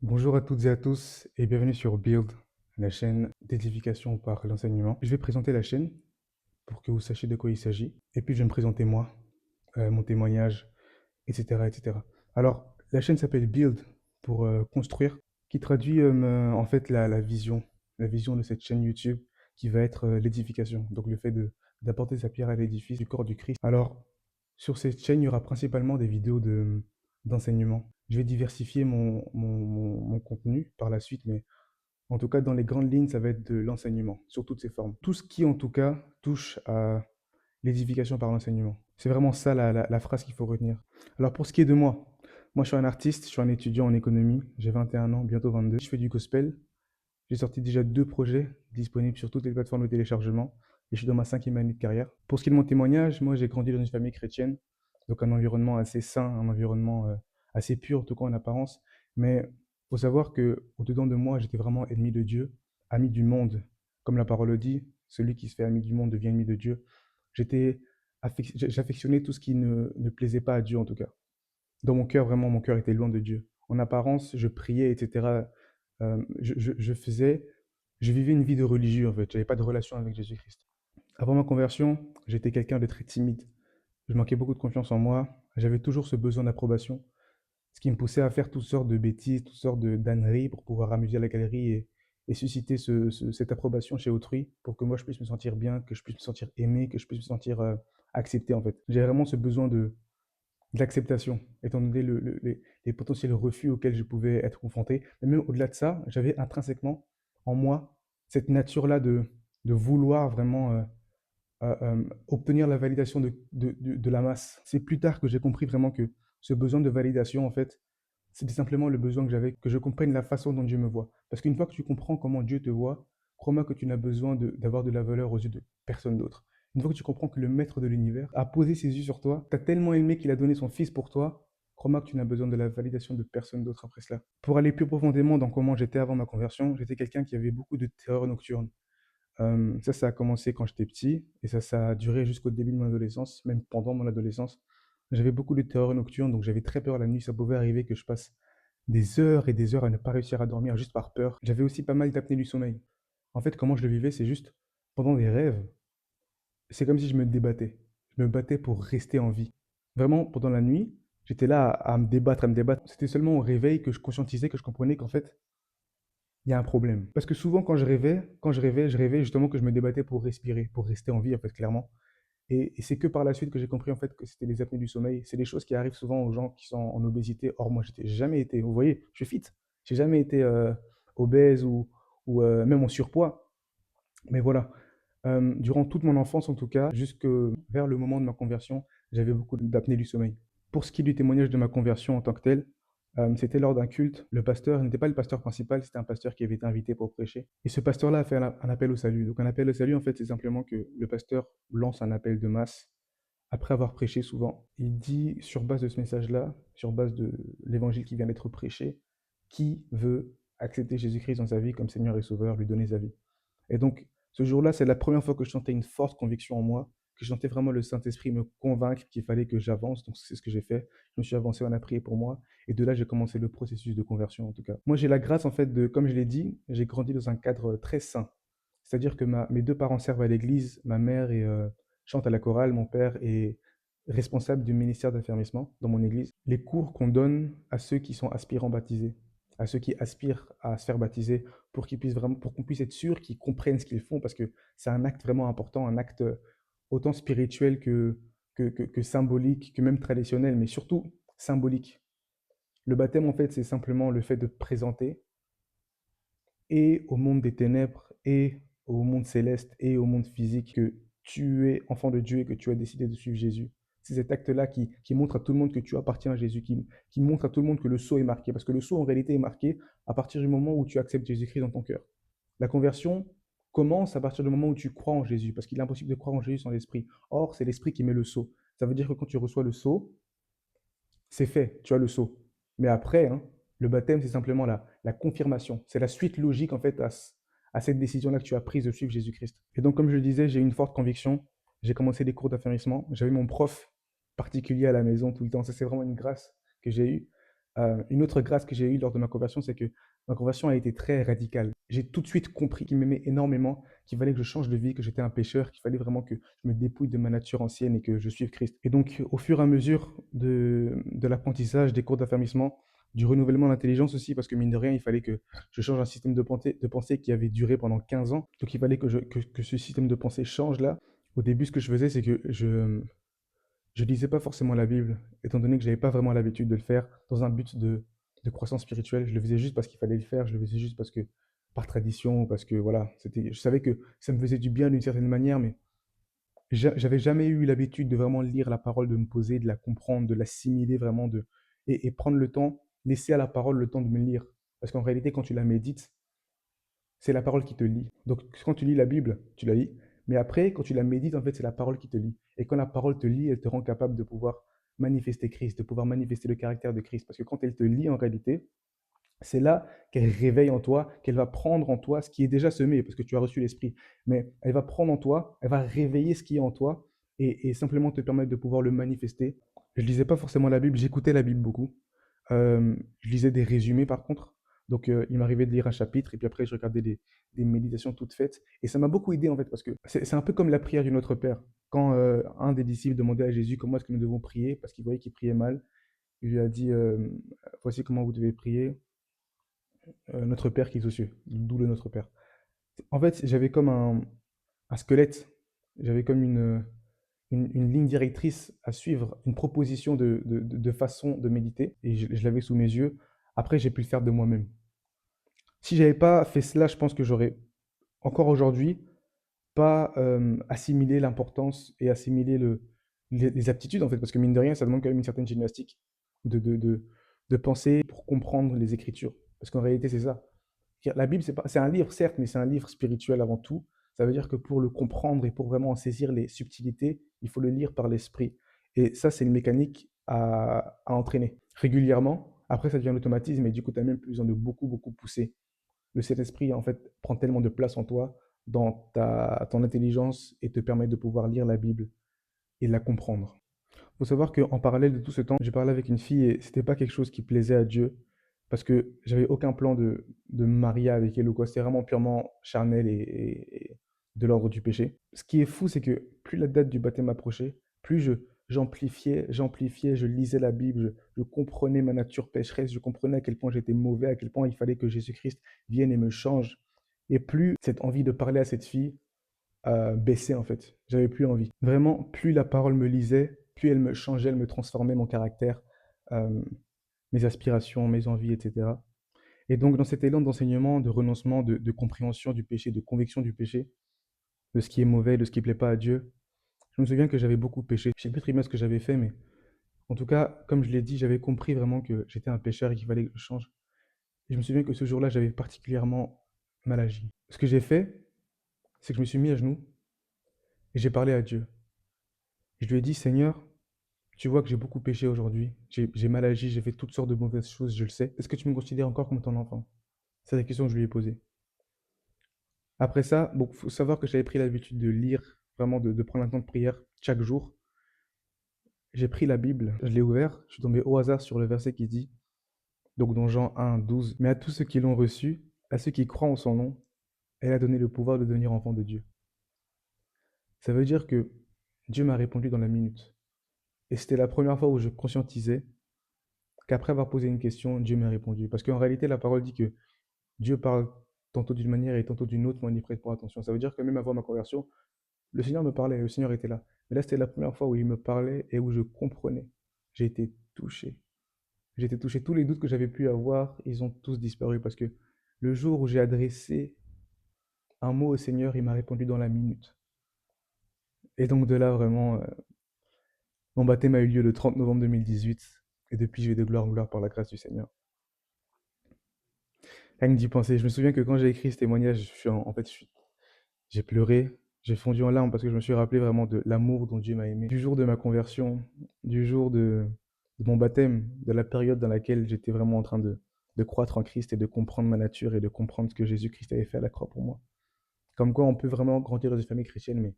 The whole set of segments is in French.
Bonjour à toutes et à tous et bienvenue sur Build, la chaîne d'édification par l'enseignement. Je vais présenter la chaîne pour que vous sachiez de quoi il s'agit et puis je vais me présenter moi, mon témoignage, etc., etc. Alors, la chaîne s'appelle Build pour construire, qui traduit en fait la vision de cette chaîne YouTube qui va être l'édification, donc le fait d'apporter sa pierre à l'édifice du corps du Christ. Alors, sur cette chaîne, il y aura principalement des vidéos d'enseignement. Je vais diversifier mon contenu par la suite, mais en tout cas, dans les grandes lignes, ça va être de l'enseignement, sur toutes ses formes. Tout ce qui, en tout cas, touche à l'édification par l'enseignement. C'est vraiment ça la phrase qu'il faut retenir. Alors, pour ce qui est de moi, je suis un artiste, je suis un étudiant en économie, j'ai 21 ans, bientôt 22. Je fais du gospel. J'ai sorti déjà 2 projets disponibles sur toutes les plateformes de téléchargement et je suis dans ma 5e année de carrière. Pour ce qui est de mon témoignage, moi, j'ai grandi dans une famille chrétienne, donc un environnement assez sain, un environnement assez pur, en tout cas en apparence. Mais faut savoir que au-dedans de moi, j'étais vraiment ennemi de Dieu, ami du monde. Comme la parole le dit, celui qui se fait ami du monde devient ennemi de Dieu. J'étais J'affectionnais tout ce qui ne plaisait pas à Dieu, en tout cas. Dans mon cœur, vraiment, mon cœur était loin de Dieu. En apparence, je priais, etc. Je faisais, je vivais une vie de religieux, en fait. J'avais pas de relation avec Jésus-Christ. Avant ma conversion, j'étais quelqu'un de très timide. Je manquais beaucoup de confiance en moi. J'avais toujours ce besoin d'approbation, ce qui me poussait à faire toutes sortes de bêtises, toutes sortes de d'âneries pour pouvoir amuser la galerie et susciter cette approbation chez autrui pour que moi je puisse me sentir bien, que je puisse me sentir aimé, que je puisse me sentir accepté en fait. J'ai vraiment ce besoin de l'acceptation, étant donné les potentiels refus auxquels je pouvais être confronté. Mais même au-delà de ça, j'avais intrinsèquement en moi cette nature-là de vouloir vraiment obtenir la validation de la masse. C'est plus tard que j'ai compris vraiment que ce besoin de validation, en fait, c'était simplement le besoin que j'avais, que je comprenne la façon dont Dieu me voit. Parce qu'une fois que tu comprends comment Dieu te voit, crois-moi que tu n'as besoin d'avoir de la valeur aux yeux de personne d'autre. Une fois que tu comprends que le maître de l'univers a posé ses yeux sur toi, t'as tellement aimé qu'il a donné son fils pour toi, crois-moi que tu n'as besoin de la validation de personne d'autre après cela. Pour aller plus profondément dans comment j'étais avant ma conversion, j'étais quelqu'un qui avait beaucoup de terreur nocturne. Ça a commencé quand j'étais petit et ça a duré jusqu'au début de mon adolescence, même pendant mon adolescence. J'avais beaucoup de terreur nocturne, donc j'avais très peur la nuit. Ça pouvait arriver que je passe des heures et des heures à ne pas réussir à dormir juste par peur. J'avais aussi pas mal d'apnée du sommeil. En fait, comment je le vivais, c'est juste pendant des rêves, c'est comme si je me débattais. Je me battais pour rester en vie. Vraiment, pendant la nuit, j'étais là à me débattre, à me débattre. C'était seulement au réveil que je conscientisais, que je comprenais qu'en fait, il y a un problème. Parce que souvent, je rêvais justement que je me débattais pour respirer, pour rester en vie, en fait, clairement. Et c'est que par la suite que j'ai compris, en fait, que c'était les apnées du sommeil. C'est des choses qui arrivent souvent aux gens qui sont en obésité. Or, moi, j'étais jamais été, vous voyez, je suis fit. J'ai jamais été obèse ou même en surpoids. Mais voilà, durant toute mon enfance, en tout cas, jusque vers le moment de ma conversion, j'avais beaucoup d'apnée du sommeil. Pour ce qui est du témoignage de ma conversion en tant que tel, c'était lors d'un culte. Le pasteur n'était pas le pasteur principal, c'était un pasteur qui avait été invité pour prêcher. Et ce pasteur-là a fait un appel au salut. Donc un appel au salut, en fait, c'est simplement que le pasteur lance un appel de masse après avoir prêché souvent. Il dit, sur base de ce message-là, sur base de l'évangile qui vient d'être prêché, qui veut accepter Jésus-Christ dans sa vie comme Seigneur et Sauveur, lui donner sa vie. Et donc, ce jour-là, c'est la première fois que je sentais une forte conviction en moi, que je sentais vraiment le Saint-Esprit me convaincre qu'il fallait que j'avance. Donc, c'est ce que j'ai fait. Je me suis avancé, on a prié pour moi. Et de là, j'ai commencé le processus de conversion, en tout cas. Moi, j'ai la grâce, en fait, comme je l'ai dit, j'ai grandi dans un cadre très sain. C'est-à-dire que mes 2 parents servent à l'église, ma mère chante à la chorale, mon père est responsable du ministère d'affermissement dans mon église. Les cours qu'on donne à ceux qui sont aspirants baptisés, à ceux qui aspirent à se faire baptiser, pour qu'on puisse être sûr qu'ils comprennent ce qu'ils font, parce que c'est un acte vraiment important, un acte autant spirituel que symbolique, que même traditionnel, mais surtout symbolique. Le baptême, en fait, c'est simplement le fait de présenter et au monde des ténèbres et au monde céleste et au monde physique que tu es enfant de Dieu et que tu as décidé de suivre Jésus. C'est cet acte-là qui montre à tout le monde que tu appartiens à Jésus, qui montre à tout le monde que le sceau est marqué. Parce que le sceau, en réalité, est marqué à partir du moment où tu acceptes Jésus-Christ dans ton cœur. La conversion commence à partir du moment où tu crois en Jésus, parce qu'il est impossible de croire en Jésus sans l'Esprit. Or, c'est l'Esprit qui met le sceau. Ça veut dire que quand tu reçois le sceau, c'est fait, tu as le sceau. Mais après, hein, le baptême, c'est simplement la confirmation. C'est la suite logique, en fait, à cette décision-là que tu as prise de suivre Jésus-Christ. Et donc, comme je le disais, j'ai eu une forte conviction. J'ai commencé des cours d'affermissement. J'avais mon prof particulier à la maison tout le temps. Ça, c'est vraiment une grâce que j'ai eue. Une autre grâce que j'ai eue lors de ma conversion, c'est que ma conversion a été très radicale. J'ai tout de suite compris qu'il m'aimait énormément, qu'il fallait que je change de vie, que j'étais un pécheur, qu'il fallait vraiment que je me dépouille de ma nature ancienne et que je suive Christ. Et donc, au fur et à mesure de l'apprentissage, des cours d'affermissement, du renouvellement de l'intelligence aussi, parce que mine de rien, il fallait que je change un système de pensée qui avait duré pendant 15 ans. Donc, il fallait que ce système de pensée change là. Au début, ce que je faisais, c'est que je lisais pas forcément la Bible, étant donné que j'avais pas vraiment l'habitude de le faire dans un but de croissance spirituelle. Je le faisais juste parce qu'il fallait le faire, je le faisais juste parce que, par tradition, parce que voilà, je savais que ça me faisait du bien d'une certaine manière, mais j'avais jamais eu l'habitude de vraiment lire la parole, de me poser, de la comprendre, de l'assimiler vraiment, et prendre le temps, laisser à la parole le temps de me lire. Parce qu'en réalité, quand tu la médites, c'est la parole qui te lie. Donc, quand tu lis la Bible, tu la lis. Mais après, quand tu la médites, en fait, c'est la parole qui te lie. Et quand la parole te lie, elle te rend capable de pouvoir manifester Christ, de pouvoir manifester le caractère de Christ. Parce que quand elle te lie, en réalité, c'est là qu'elle réveille en toi, qu'elle va prendre en toi ce qui est déjà semé, parce que tu as reçu l'Esprit. Mais elle va prendre en toi, elle va réveiller ce qui est en toi et simplement te permettre de pouvoir le manifester. Je lisais pas forcément la Bible, j'écoutais la Bible beaucoup. Je lisais des résumés par contre. Donc il m'arrivait de lire un chapitre et puis après je regardais des méditations toutes faites. Et ça m'a beaucoup aidé en fait parce que c'est un peu comme la prière du Notre Père. Quand un des disciples demandait à Jésus comment est-ce que nous devons prier parce qu'il voyait qu'il priait mal, il lui a dit voici comment vous devez prier, Notre Père qui est aux cieux, d'où le Notre Père. En fait, j'avais comme un squelette, j'avais comme une ligne directrice à suivre, une proposition de façon de méditer, et je l'avais sous mes yeux. Après, j'ai pu le faire de moi-même. Si j'avais pas fait cela, je pense que j'aurais encore aujourd'hui pas assimilé l'importance et assimilé les aptitudes en fait, parce que mine de rien, ça demande quand même une certaine gymnastique de, de, de, de penser pour comprendre les Écritures. Parce qu'en réalité, c'est ça. La Bible, c'est un livre, certes, mais c'est un livre spirituel avant tout. Ça veut dire que pour le comprendre et pour vraiment en saisir les subtilités, il faut le lire par l'esprit. Et ça, c'est une mécanique à entraîner régulièrement. Après, ça devient l'automatisme et du coup, tu n'as même plus besoin de beaucoup, beaucoup pousser. Le Saint-Esprit, en fait, prend tellement de place en toi, dans ton intelligence et te permet de pouvoir lire la Bible et la comprendre. Il faut savoir qu'en parallèle de tout ce temps, j'ai parlé avec une fille et c'était pas quelque chose qui plaisait à Dieu parce que j'avais aucun plan de me marier avec elle ou quoi. C'était vraiment purement charnel et de l'ordre du péché. Ce qui est fou, c'est que plus la date du baptême approchait, plus j'amplifiais, je lisais la Bible, je comprenais ma nature pécheresse, je comprenais à quel point j'étais mauvais, à quel point il fallait que Jésus-Christ vienne et me change. Et plus cette envie de parler à cette fille baissait en fait. J'avais plus envie. Vraiment, plus la parole me lisait, plus elle me changeait, elle me transformait mon caractère, euh, mes aspirations, mes envies, etc. Et donc, dans cet élan d'enseignement, de renoncement, de compréhension du péché, de conviction du péché, de ce qui est mauvais, de ce qui ne plaît pas à Dieu, je me souviens que j'avais beaucoup péché. Je sais plus très bien ce que j'avais fait, mais en tout cas, comme je l'ai dit, j'avais compris vraiment que j'étais un pécheur et qu'il fallait que je change. Et je me souviens que ce jour-là, j'avais particulièrement mal agi. Ce que j'ai fait, c'est que je me suis mis à genoux et j'ai parlé à Dieu. Je lui ai dit, Seigneur, tu vois que j'ai beaucoup péché aujourd'hui, j'ai mal agi, j'ai fait toutes sortes de mauvaises choses, je le sais. Est-ce que tu me considères encore comme ton enfant? C'est la question que je lui ai posée. Après ça, bon, faut savoir que j'avais pris l'habitude de lire, vraiment de prendre un temps de prière chaque jour. J'ai pris la Bible, je l'ai ouvert, je suis tombé au hasard sur le verset qui dit, donc dans Jean 1, 12, mais à tous ceux qui l'ont reçu, à ceux qui croient en son nom, elle a donné le pouvoir de devenir enfant de Dieu. Ça veut dire que Dieu m'a répondu dans la minute. Et c'était la première fois où je conscientisais qu'après avoir posé une question, Dieu m'a répondu. Parce qu'en réalité, la parole dit que Dieu parle tantôt d'une manière et tantôt d'une autre, mais on y prête pas attention. Ça veut dire que même avant ma conversion, le Seigneur me parlait, le Seigneur était là. Mais là, c'était la première fois où il me parlait et où je comprenais. J'ai été touché. J'ai été touché. Tous les doutes que j'avais pu avoir, ils ont tous disparu parce que le jour où j'ai adressé un mot au Seigneur, il m'a répondu dans la minute. Et donc de là, vraiment, mon baptême a eu lieu le 30 novembre 2018. Et depuis, je vais de gloire en gloire par la grâce du Seigneur. Rien que d'y penser. Je me souviens que quand j'ai écrit ce témoignage, en fait, j'ai pleuré, j'ai fondu en larmes parce que je me suis rappelé vraiment de l'amour dont Dieu m'a aimé. Du jour de ma conversion, du jour de mon baptême, de la période dans laquelle j'étais vraiment en train de croître en Christ et de comprendre ma nature et de comprendre ce que Jésus-Christ avait fait à la croix pour moi. Comme quoi on peut vraiment grandir dans une famille chrétienne, mais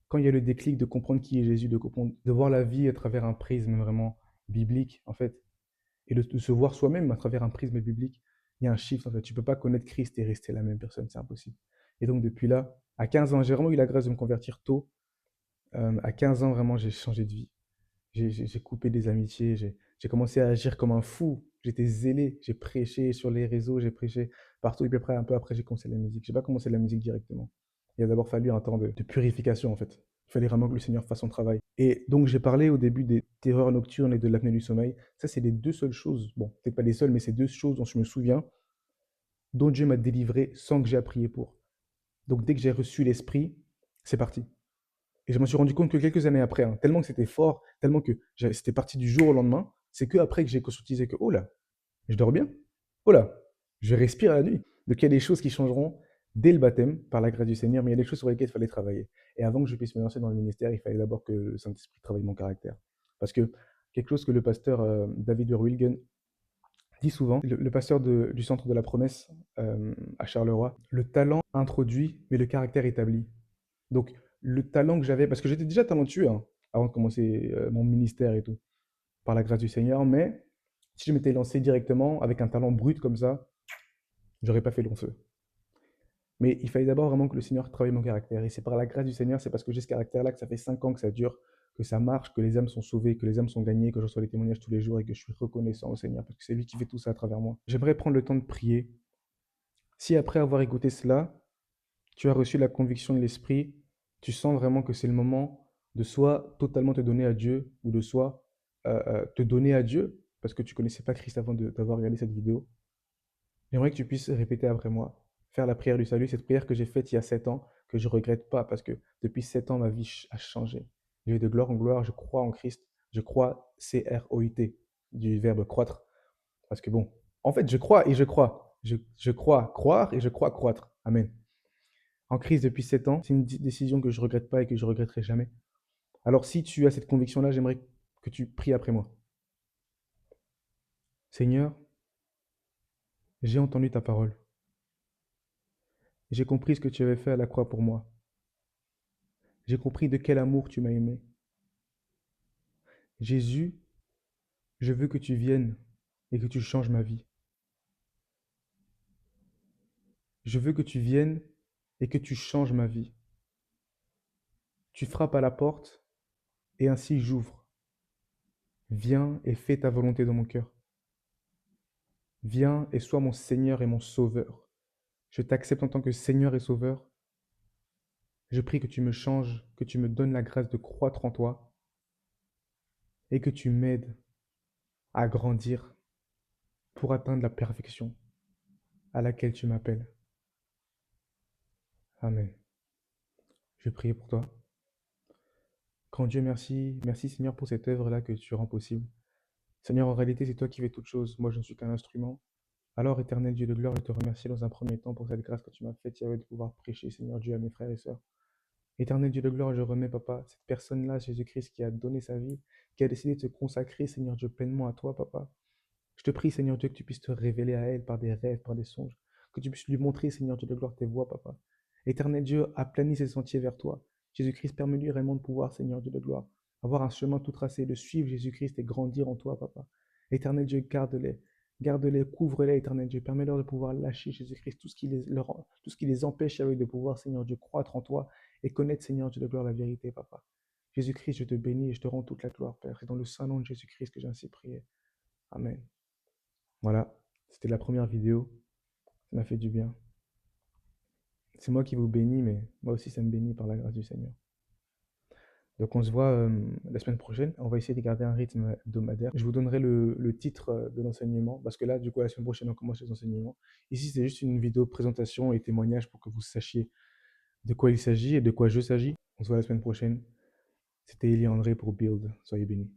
quand il y a le déclic de comprendre qui est Jésus, de voir la vie à travers un prisme vraiment biblique, en fait, et de se voir soi-même à travers un prisme biblique. Il y a un shift en fait. Tu ne peux pas connaître Christ et rester la même personne, c'est impossible. Et donc depuis là, à 15 ans, j'ai vraiment eu la grâce de me convertir tôt. À 15 ans, vraiment, j'ai changé de vie. J'ai coupé des amitiés, j'ai commencé à agir comme un fou. J'étais zélé, j'ai prêché sur les réseaux, j'ai prêché partout. Et puis après, un peu après, j'ai commencé la musique. J'ai pas commencé la musique directement. Il a d'abord fallu un temps de purification, en fait. Il fallait vraiment que le Seigneur fasse son travail. Et donc, j'ai parlé au début des terreurs nocturnes et de l'apnée du sommeil. Ça, c'est les deux seules choses, bon, peut-être pas les seules, mais c'est deux choses dont je me souviens, dont Dieu m'a délivré sans que j'ai à prier pour. Donc, dès que j'ai reçu l'Esprit, c'est parti. Et je me suis rendu compte que quelques années après, hein, tellement que c'était fort, tellement que c'était parti du jour au lendemain, c'est que après que j'ai conscientisé que, oh là, je dors bien. Oh là, je respire à la nuit. Donc il y a des choses qui changeront dès le baptême, par la grâce du Seigneur, mais il y a des choses sur lesquelles il fallait travailler. Et avant que je puisse me lancer dans le ministère, il fallait d'abord que le Saint-Esprit travaille mon caractère. Parce que quelque chose que le pasteur David Verwilgen dit souvent, le pasteur du Centre de la Promesse à Charleroi, le talent introduit, mais le caractère établi. Donc, le talent que j'avais, parce que j'étais déjà talentueux hein, avant de commencer mon ministère et tout, par la grâce du Seigneur, mais si je m'étais lancé directement avec un talent brut comme ça, j'aurais pas fait long feu. Mais il fallait d'abord vraiment que le Seigneur travaille mon caractère. Et c'est par la grâce du Seigneur, c'est parce que j'ai ce caractère-là, que ça fait 5 ans que ça dure, que ça marche, que les âmes sont sauvées, que les âmes sont gagnées, que je reçois des témoignages tous les jours et que je suis reconnaissant au Seigneur, parce que c'est lui qui fait tout ça à travers moi. J'aimerais prendre le temps de prier. Si après avoir écouté cela, tu as reçu la conviction de l'Esprit, tu sens vraiment que c'est le moment de soit totalement te donner à Dieu, ou de soit te donner à Dieu, parce que tu ne connaissais pas Christ avant d'avoir regardé cette vidéo. J'aimerais que tu puisses répéter après moi, faire la prière du salut, cette prière que j'ai faite il y a 7 ans, que je ne regrette pas, parce que depuis 7 ans, ma vie a changé. Je vais de gloire en gloire, je crois en Christ, je crois C-R-O-I-T, du verbe croître. Parce que bon, en fait, je crois et je crois. Je crois croire et je crois croître. Amen. En crise depuis 7 ans, c'est une décision que je ne regrette pas et que je ne regretterai jamais. Alors si tu as cette conviction-là, j'aimerais que tu pries après moi. Seigneur, j'ai entendu ta parole. J'ai compris ce que tu avais fait à la croix pour moi. J'ai compris de quel amour tu m'as aimé. Jésus, je veux que tu viennes et que tu changes ma vie. Je veux que tu viennes et que tu changes ma vie. Tu frappes à la porte et ainsi j'ouvre. Viens et fais ta volonté dans mon cœur. Viens et sois mon Seigneur et mon Sauveur. Je t'accepte en tant que Seigneur et Sauveur. Je prie que tu me changes, que tu me donnes la grâce de croître en toi et que tu m'aides à grandir pour atteindre la perfection à laquelle tu m'appelles. Amen. Je prie pour toi. Grand Dieu, merci. Merci Seigneur pour cette œuvre-là que tu rends possible. Seigneur, en réalité, c'est toi qui fais toutes choses. Moi, je ne suis qu'un instrument. Alors, éternel Dieu de gloire, je te remercie dans un premier temps pour cette grâce que tu m'as faite, Yahweh, de pouvoir prêcher, Seigneur Dieu, à mes frères et sœurs. Éternel Dieu de gloire, je remets, Papa, cette personne-là, Jésus-Christ, qui a donné sa vie, qui a décidé de se consacrer, Seigneur Dieu, pleinement à toi, Papa. Je te prie, Seigneur Dieu, que tu puisses te révéler à elle par des rêves, par des songes, que tu puisses lui montrer, Seigneur Dieu de gloire, tes voies, Papa. Éternel Dieu, aplanis ses sentiers vers toi. Jésus-Christ, permets-lui réellement de pouvoir, Seigneur Dieu de gloire, avoir un chemin tout tracé, de suivre Jésus-Christ et grandir en toi, Papa. Éternel Dieu, garde-les. Garde-les, couvre-les, éternel Dieu. Permets-leur de pouvoir lâcher, Jésus-Christ, tout ce qui les empêche, Yahweh, de pouvoir, Seigneur Dieu, croître en toi et connaître, Seigneur Dieu de gloire, la vérité, Papa. Jésus-Christ, je te bénis et je te rends toute la gloire, Père. C'est dans le saint nom de Jésus-Christ que j'ai ainsi prié. Amen. Voilà, c'était la première vidéo. Ça m'a fait du bien. C'est moi qui vous bénis, mais moi aussi ça me bénit par la grâce du Seigneur. Donc on se voit la semaine prochaine. On va essayer de garder un rythme hebdomadaire. Je vous donnerai le titre de l'enseignement, parce que là, du coup, la semaine prochaine, on commence les enseignements. Ici, c'est juste une vidéo présentation et témoignage pour que vous sachiez de quoi il s'agit et de quoi je s'agis. On se voit la semaine prochaine. C'était Elie André pour Build. Soyez bénis.